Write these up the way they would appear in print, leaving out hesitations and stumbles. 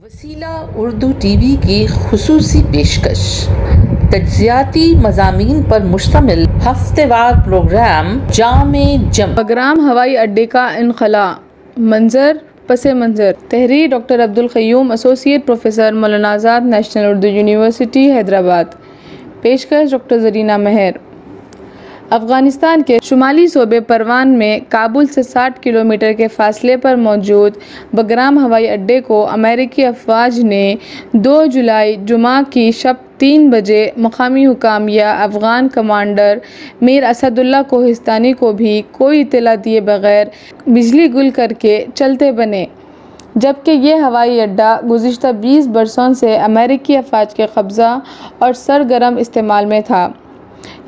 وسیلہ Urdu T V کی خصوصی پیشکش تجزیاتی مضامین پر مشتمل ہفتہ وار پروگرام جام بگرام ہوائی اڈے کا انخلاء منظر پس منظر تحریر ڈاکٹر عبدالقیوم ایسوسی at professor Maulana Azad national Urdu university Hyderabad پیشکش ڈاکٹر زرینہ مہر افغانستان کے شمالی صوبے پروان میں کابل سے 60 کلومیٹر کے فاصلے پر موجود بگرام ہوائی اڈے کو امریکی افواج نے 2 جولائی جمعہ کی شب 3 بجے مقامی حکام یا افغان کمانڈر میر اسد اللہ کوہستانی کو بھی کوئی اطلاع دیے بغیر بجلی گل کر کے چلتے بنے، جبکہ یہ ہوائی اڈہ گزشتہ 20 برسوں سے امریکی افواج کے قبضہ اور سرگرم استعمال میں تھا۔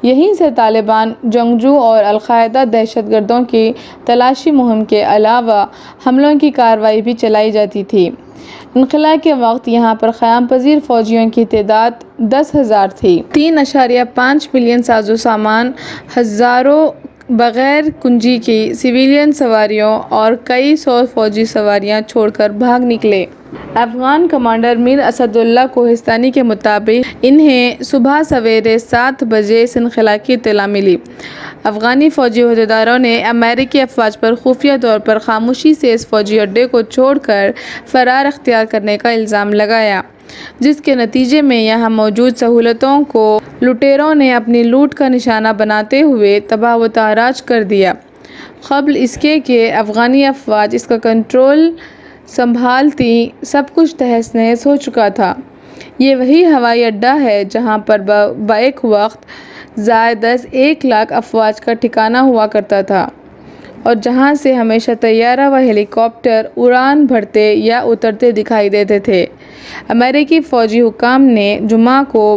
یہیں سے طالبان جنگجو اور القاعدہ دہشت گردوں کی تلاشی مہم کے علاوہ حملوں کی کارروائی بھی چلائی جاتی تھی۔ انخلاء کے وقت یہاں پر قیام پذیر فوجیوں کی تعداد 10,000 تھی۔ 3.5 ملین ساز و سامان، ہزاروں بغیر کنجی کی سویلین سواریوں اور کئی سو فوجی سواریاں چھوڑ کر بھاگ نکلے۔ افغان کمانڈر میر اسد اللہ کوہستانی کے مطابق انہیں صبح سویرے 7 بجے اس انخلاء کی اطلاع ملی۔ افغانی فوجی عہدیداروں نے امریکی افواج پر خفیہ طور پر خاموشی سے اس فوجی اڈے کو چھوڑ کر فرار اختیار کرنے کا الزام لگایا، جس کے نتیجے میں یہاں موجود سہولتوں کو لٹیروں نے اپنی لوٹ کا نشانہ بناتے ہوئے تباہ و تاراج کر دیا۔ قبل اس کے کہ افغانی افواج اس کا کنٹرول سنبھالتیں، سب کچھ تہس نہس ہو چکا تھا۔ یہ وہی ہوائی اڈہ ہے جہاں پر بیک وقت زائد از 1 لاکھ افواج کا ٹھکانہ ہوا کرتا تھا اور جہاں سے ہمیشہ طیارہ و ہیلی کاپٹر اڑان بھرتے یا اترتے دکھائی دیتے تھے۔ امریکی فوجی حکام نے جمعہ کو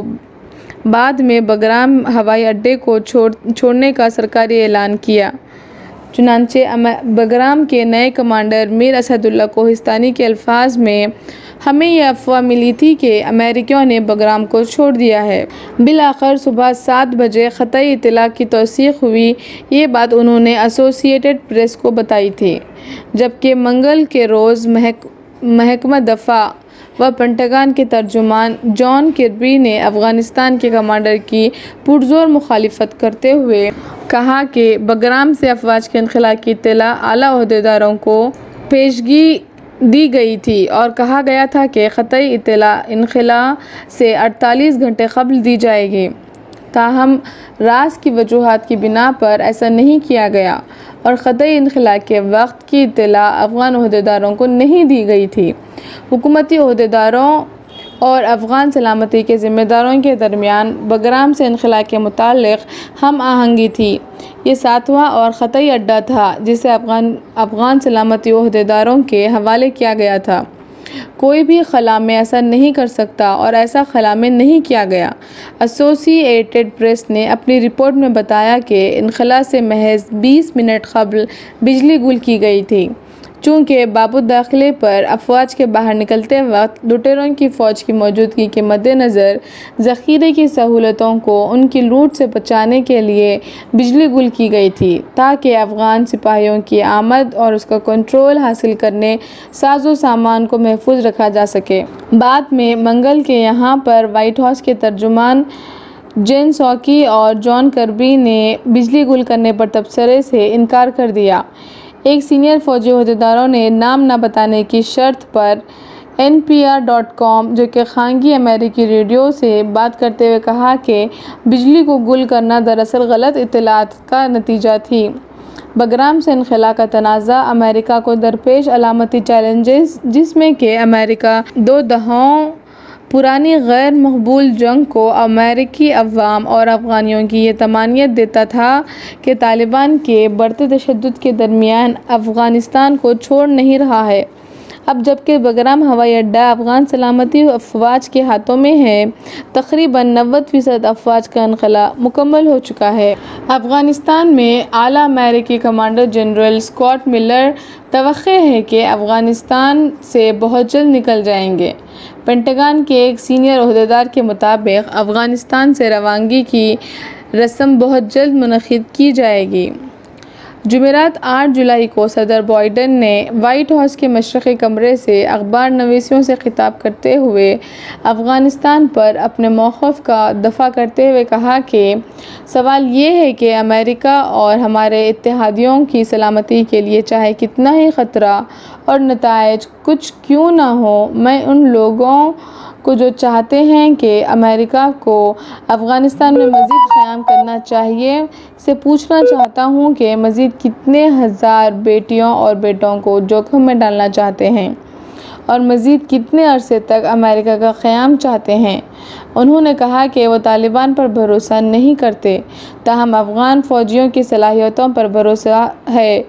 بعد میں بگرام ہوائی اڈے کو چھوڑنے کا سرکاری اعلان کیا۔ چنانچہ بگرام کے نئے کمانڈر میر اسد اللہ کوہستانی کے الفاظ میں، "ہمیں یہ افواہ ملی تھی کہ امریکیوں نے بگرام کو چھوڑ دیا ہے۔" بالآخر صبح 7 بجے قطعی اطلاع کی توثیق ہوئی۔ یہ بات انہوں نے ایسوسی ایٹڈ پریس کو بتائی تھی، جبکہ منگل کے روز محکمہ دفاع و پینٹاگن کے ترجمان جان کربی نے افغانستان کے کمانڈر کی پرزور مخالفت کرتے ہوئے کہا کہ بگرام سے افواج کے انخلاء کی اطلاع اعلیٰ عہدیداروں کو پیشگی دی گئی تھی اور کہا گیا تھا کہ قطعی اطلاع انخلاء سے 48 گھنٹے قبل دی جائے گی۔ تاہم راز کی وجوہات کی بنا پر ایسا نہیں کیا گیا اور قطعی انخلاء کے وقت کی اطلاع افغان عہدیداروں کو نہیں دی گئی تھی۔ حکومتی عہدیداروں اور افغان سلامتی کے ذمہ داروں کے درمیان بگرام سے انخلاء کے متعلق ہم آہنگی تھی۔ یہ 7واں اور قطعی اڈہ تھا جسے افغان سلامتی عہدیداروں کے حوالے کیا گیا تھا۔ کوئی بھی خلا میں ایسا نہیں کر سکتا اور ایسا خلا میں نہیں کیا گیا۔ ایسوسی ایٹڈ پریس نے اپنی رپورٹ میں بتایا کہ انخلاء سے محض 20 منٹ قبل بجلی گل کی گئی تھی، چونکہ باب الداخلے پر افواج کے باہر نکلتے وقت لٹیروں کی فوج کی موجودگی کے مدنظر ذخیرے کی سہولتوں کو ان کی لوٹ سے بچانے کے لیے بجلی گل کی گئی تھی، تاکہ افغان سپاہیوں کی آمد اور اس کا کنٹرول حاصل کرنے ساز و سامان کو محفوظ رکھا جا سکے۔ بعد میں منگل کے یہاں پر وائٹ ہاؤس کے ترجمان جین ساکی اور جان کربی نے بجلی گل کرنے پر تبصرے سے انکار کر دیا۔ ایک سینئر فوجی عہدیداروں نے نام نہ بتانے کی شرط پر NPR.com، جو کہ خانگی امریکی ریڈیو سے بات کرتے ہوئے کہا کہ بجلی کو گل کرنا دراصل غلط اطلاعات کا نتیجہ تھی۔ بگرام سے انخلاء کا تنازع امریکہ کو درپیش علامتی چیلنجز، جس میں کہ امریکہ 2 دہائیوں پرانی غیر مقبول جنگ کو امریکی عوام اور افغانیوں کی یہ طمانینت دیتا تھا کہ طالبان کے بڑھتے تشدد کے درمیان افغانستان کو چھوڑ نہیں رہا ہے۔ اب جبکہ بگرام ہوائی اڈہ افغان سلامتی افواج کے ہاتھوں میں ہے، تقریباً 90% افواج کا انخلاء مکمل ہو چکا ہے۔ افغانستان میں اعلیٰ امریکی کمانڈر جنرل اسکاٹ ملر توقع ہے کہ افغانستان سے بہت جلد نکل جائیں گے۔ پینٹاگن کے ایک سینئر عہدیدار کے مطابق افغانستان سے روانگی کی رسم بہت جلد منعقد کی جائے گی۔ جمعرات 8 جولائی کو صدر بائیڈن نے وائٹ ہاؤس کے مشرقی کمرے سے اخبار نویسوں سے خطاب کرتے ہوئے افغانستان پر اپنے موقف کا دفاع کرتے ہوئے کہا کہ سوال یہ ہے کہ امریکہ اور ہمارے اتحادیوں کی سلامتی کے لیے چاہے کتنا ہی خطرہ اور نتائج کچھ کیوں نہ ہو، میں ان لوگوں کو جو چاہتے ہیں کہ امریکہ کو افغانستان میں مزید قیام کرنا چاہیے سے پوچھنا چاہتا ہوں کہ مزید کتنے ہزار بیٹیوں اور بیٹوں کو جوخم میں ڈالنا چاہتے ہیں اور مزید کتنے عرصے تک امریکہ کا قیام چاہتے ہیں۔ انہوں نے کہا کہ وہ طالبان پر بھروسہ نہیں کرتے، تاہم افغان فوجیوں کی صلاحیتوں پر بھروسہ ہے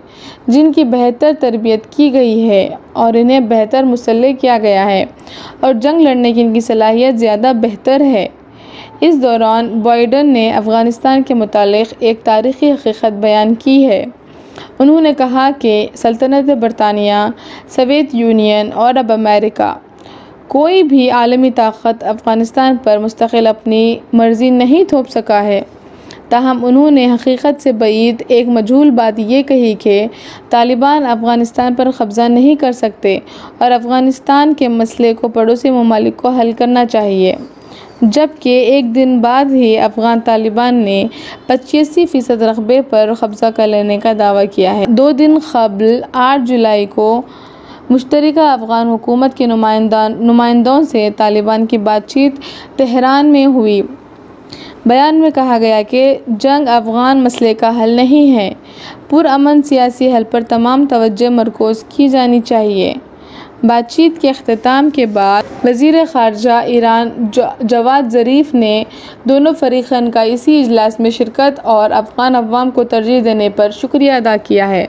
جن کی بہتر تربیت کی گئی ہے اور انہیں بہتر مسلح کیا گیا ہے اور جنگ لڑنے کی ان کی صلاحیت زیادہ بہتر ہے۔ اس دوران بائیڈن نے افغانستان کے متعلق ایک تاریخی حقیقت بیان کی ہے۔ انہوں نے کہا کہ سلطنت برطانیہ، سوویت یونین اور اب امریکہ، کوئی بھی عالمی طاقت افغانستان پر مستقل اپنی مرضی نہیں تھوپ سکا ہے۔ تاہم انہوں نے حقیقت سے بعید ایک مجہول بات یہ کہی کہ طالبان افغانستان پر قبضہ نہیں کر سکتے اور افغانستان کے مسئلے کو پڑوسی ممالک کو حل کرنا چاہیے، جبکہ ایک دن بعد ہی افغان طالبان نے 85% رقبے پر قبضہ کر لینے کا دعویٰ کیا ہے۔ 2 دن قبل 8 جولائی کو مشترکہ افغان حکومت کے نمائندوں سے طالبان کی بات چیت تہران میں ہوئی۔ بیان میں کہا گیا کہ جنگ افغان مسئلے کا حل نہیں ہے، پرامن سیاسی حل پر تمام توجہ مرکوز کی جانی چاہیے۔ بات چیت کے اختتام کے بعد وزیر خارجہ ایران جواد ظریف نے دونوں فریقین کا اسی اجلاس میں شرکت اور افغان عوام کو ترجیح دینے پر شکریہ ادا کیا ہے۔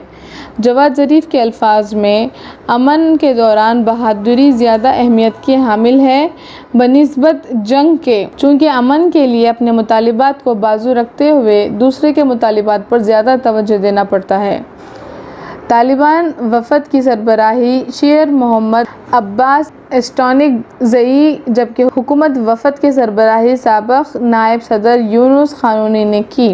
جواد ظریف کے الفاظ میں امن کے دوران بہادری زیادہ اہمیت کی حامل ہے بنسبت جنگ کے، چونکہ امن کے لیے اپنے مطالبات کو بازو رکھتے ہوئے دوسرے کے مطالبات پر زیادہ توجہ دینا پڑتا ہے۔ طالبان وفد کی سربراہی شیر محمد عباس اسٹانک زئی، جبکہ حکومت وفد کی سربراہی سابق نائب صدر یونس قانونی نے کی۔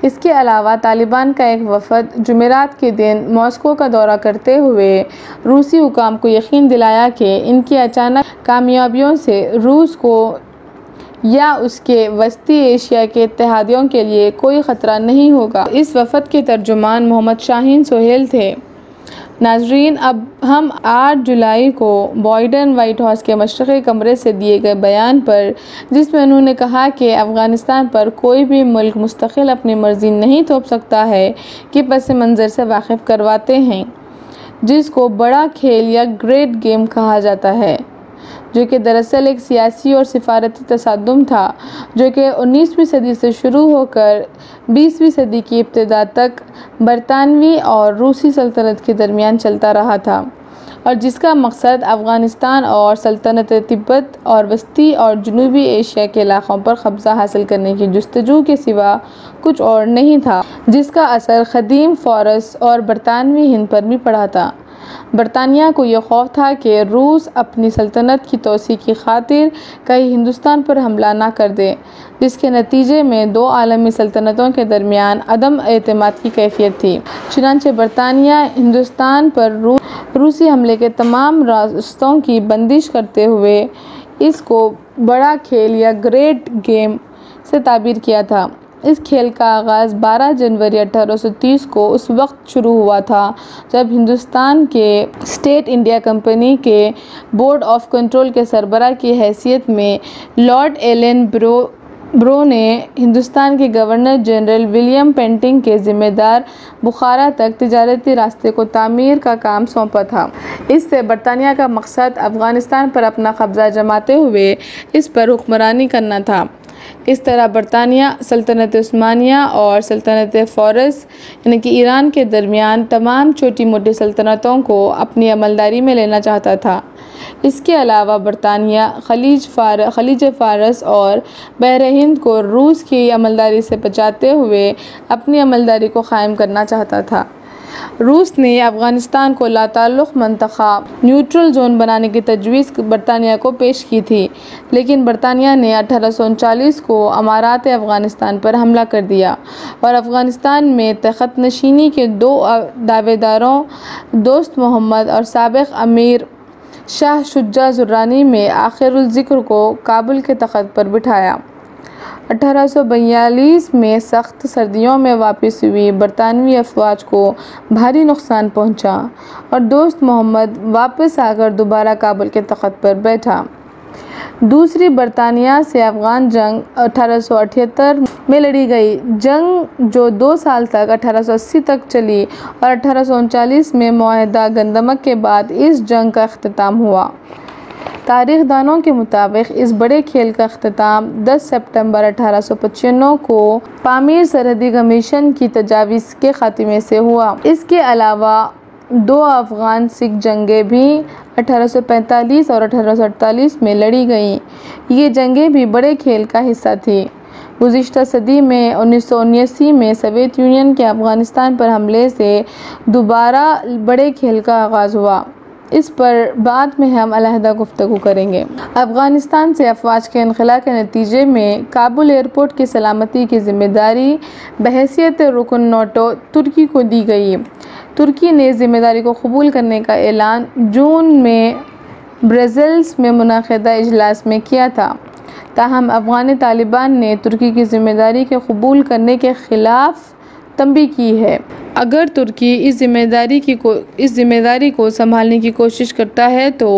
اس کے علاوہ طالبان کا ایک وفد جمعرات کے دن ماسکو کا دورہ کرتے ہوئے روسی حکام کو یقین دلایا کہ ان کی اچانک کامیابیوں سے روس کو یا اس کے وسطی ایشیا کے اتحادیوں کے لیے کوئی خطرہ نہیں ہوگا۔ اس وفد کے ترجمان محمد شاہین سہیل تھے۔ ناظرین، اب ہم 8 جولائی کو بائیڈن وائٹ ہاؤس کے مشرقی کمرے سے دیے گئے بیان پر، جس میں انہوں نے کہا کہ افغانستان پر کوئی بھی ملک مستقل اپنی مرضی نہیں تھوپ سکتا ہے، کے پس منظر سے واقف کرواتے ہیں، جس کو بڑا کھیل یا گریٹ گیم کہا جاتا ہے، جو کہ دراصل ایک سیاسی اور سفارتی تصادم تھا جو کہ 19ویں صدی سے شروع ہو کر 20ویں صدی کی ابتدا تک برطانوی اور روسی سلطنت کے درمیان چلتا رہا تھا، اور جس کا مقصد افغانستان اور سلطنت تبت اور وسطی اور جنوبی ایشیا کے علاقوں پر قبضہ حاصل کرنے کی جستجو کے سوا کچھ اور نہیں تھا، جس کا اثر قدیم فارس اور برطانوی ہند پر بھی پڑا تھا۔ برطانیہ کو یہ خوف تھا کہ روس اپنی سلطنت کی توسیع کی خاطر کہیں ہندوستان پر حملہ نہ کر دے، جس کے نتیجے میں 2 عالمی سلطنتوں کے درمیان عدم اعتماد کی کیفیت تھی۔ چنانچہ برطانیہ ہندوستان پر روسی حملے کے تمام راستوں کی بندش کرتے ہوئے اس کو بڑا کھیل یا گریٹ گیم سے تعبیر کیا تھا۔ اس کھیل کا آغاز 12 جنوری 1830 کو اس وقت شروع ہوا تھا جب ہندوستان کے ایسٹ انڈیا کمپنی کے بورڈ آف کنٹرول کے سربراہ کی حیثیت میں لارڈ ایلن برو نے ہندوستان کے گورنر جنرل ولیم پینٹنگ کے ذمہ دار بخارا تک تجارتی راستے کو تعمیر کا کام سونپا تھا۔ اس سے برطانیہ کا مقصد افغانستان پر اپنا قبضہ جماتے ہوئے اس پر حکمرانی کرنا تھا۔ اس طرح برطانیہ سلطنت عثمانیہ اور سلطنت فارس یعنی کہ ایران کے درمیان تمام چھوٹی موٹی سلطنتوں کو اپنی عملداری میں لینا چاہتا تھا۔ اس کے علاوہ برطانیہ خلیج فارس اور بحر ہند کو روس کی عملداری سے بچاتے ہوئے اپنی عملداری کو قائم کرنا چاہتا تھا۔ روس نے افغانستان کو لاتعلق منطقہ نیوٹرل زون بنانے کی تجویز برطانیہ کو پیش کی تھی، لیکن برطانیہ نے 1839 کو امارات افغانستان پر حملہ کر دیا اور افغانستان میں تخت نشینی کے 2 دعوے داروں دوست محمد اور سابق امیر شاہ شجاع درانی میں آخر الذکر کو کابل کے تخت پر بٹھایا۔ 1842 میں سخت سردیوں میں واپس ہوئی برطانوی افواج کو بھاری نقصان پہنچا اور دوست محمد واپس آ کر دوبارہ کابل کے تخت پر بیٹھا۔ دوسری برطانیہ سے افغان جنگ 1878 میں لڑی گئی، جنگ جو 2 سال تک 1880 تک چلی اور 1839 میں معاہدہ گندمک کے بعد اس جنگ کا اختتام ہوا۔ تاریخ دانوں کے مطابق اس بڑے کھیل کا اختتام 10 ستمبر 1895 کو پامیر سرحدی کمیشن کی تجاویز کے خاتمے سے ہوا۔ اس کے علاوہ 2 افغان سکھ جنگیں بھی 1845 اور 1848 میں لڑی گئیں۔ یہ جنگیں بھی بڑے کھیل کا حصہ تھیں۔ گزشتہ صدی میں 1979 میں سوویت یونین کے افغانستان پر حملے سے دوبارہ بڑے کھیل کا آغاز ہوا۔ اس پر بعد میں ہم علیحدہ گفتگو کریں گے۔ افغانستان سے افواج کے انخلاء کے نتیجے میں کابل ایئرپورٹ کی سلامتی کی ذمہ داری بحیثیت رکن نیٹو ترکی کو دی گئی۔ ترکی نے ذمہ داری کو قبول کرنے کا اعلان جون میں برسلز میں منعقدہ اجلاس میں کیا تھا، تاہم افغان طالبان نے ترکی کی ذمہ داری کے قبول کرنے کے خلاف تنبیہ کی ہے۔ اگر ترکی اس ذمہ داری کو سنبھالنے کی کوشش کرتا ہے تو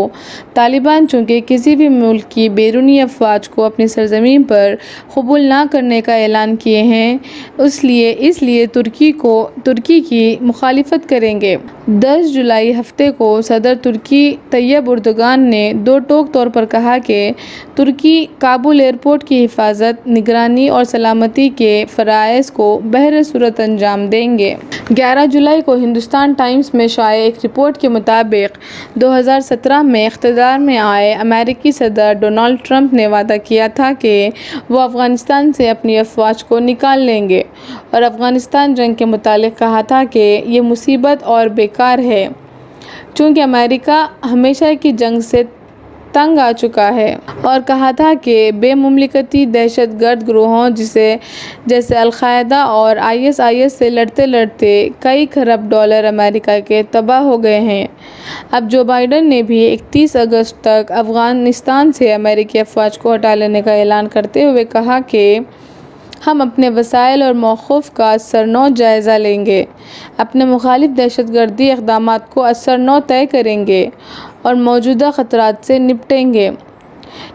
طالبان چونکہ کسی بھی ملک کی بیرونی افواج کو اپنی سرزمین پر قبول نہ کرنے کا اعلان کیے ہیں، اس لیے ترکی کی مخالفت کریں گے۔ 10 جولائی ہفتے کو صدر ترکی طیب اردوغان نے 2 ٹوک طور پر کہا کہ ترکی کابل ایئرپورٹ کی حفاظت، نگرانی اور سلامتی کے فرائض کو بہر صورت انجام دیں گے۔ 11 جولائی کو ہندوستان ٹائمز میں شائع ایک رپورٹ کے مطابق 2017 میں اقتدار میں آئے امریکی صدر ڈونلڈ ٹرمپ نے وعدہ کیا تھا کہ وہ افغانستان سے اپنی افواج کو نکال لیں گے اور افغانستان جنگ کے متعلق کہا تھا کہ یہ مصیبت اور بیکار ہے، چونکہ امریکہ ہمیشہ کی جنگ سے تنگ آ چکا ہے، اور کہا تھا کہ بے مملکتی دہشت گرد گروہوں جیسے القاعدہ اور ISIS سے لڑتے لڑتے کئی کھرب ڈالر امریکہ کے تباہ ہو گئے ہیں۔ اب جو بائیڈن نے بھی 31 اگست تک افغانستان سے امریکی افواج کو ہٹا لینے کا اعلان کرتے ہوئے کہا کہ ہم اپنے وسائل اور موقف کا ازسرنو جائزہ لیں گے، اپنے مخالف دہشت گردی اقدامات کو ازسرنو طے کریں گے اور موجودہ خطرات سے نپٹیں گے۔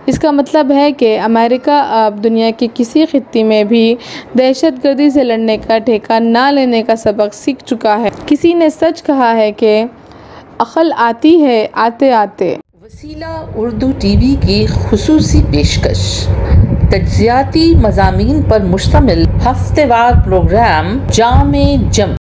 اس کا مطلب ہے کہ امریکہ اب دنیا کے کسی خطے میں بھی دہشت گردی سے لڑنے کا ٹھیکہ نہ لینے کا سبق سیکھ چکا ہے۔ کسی نے سچ کہا ہے کہ عقل آتی ہے آتے آتے۔ وسیلہ اردو ٹی وی کی خصوصی پیشکش، تجزیاتی مضامین پر مشتمل ہفتہ وار پروگرام جام جم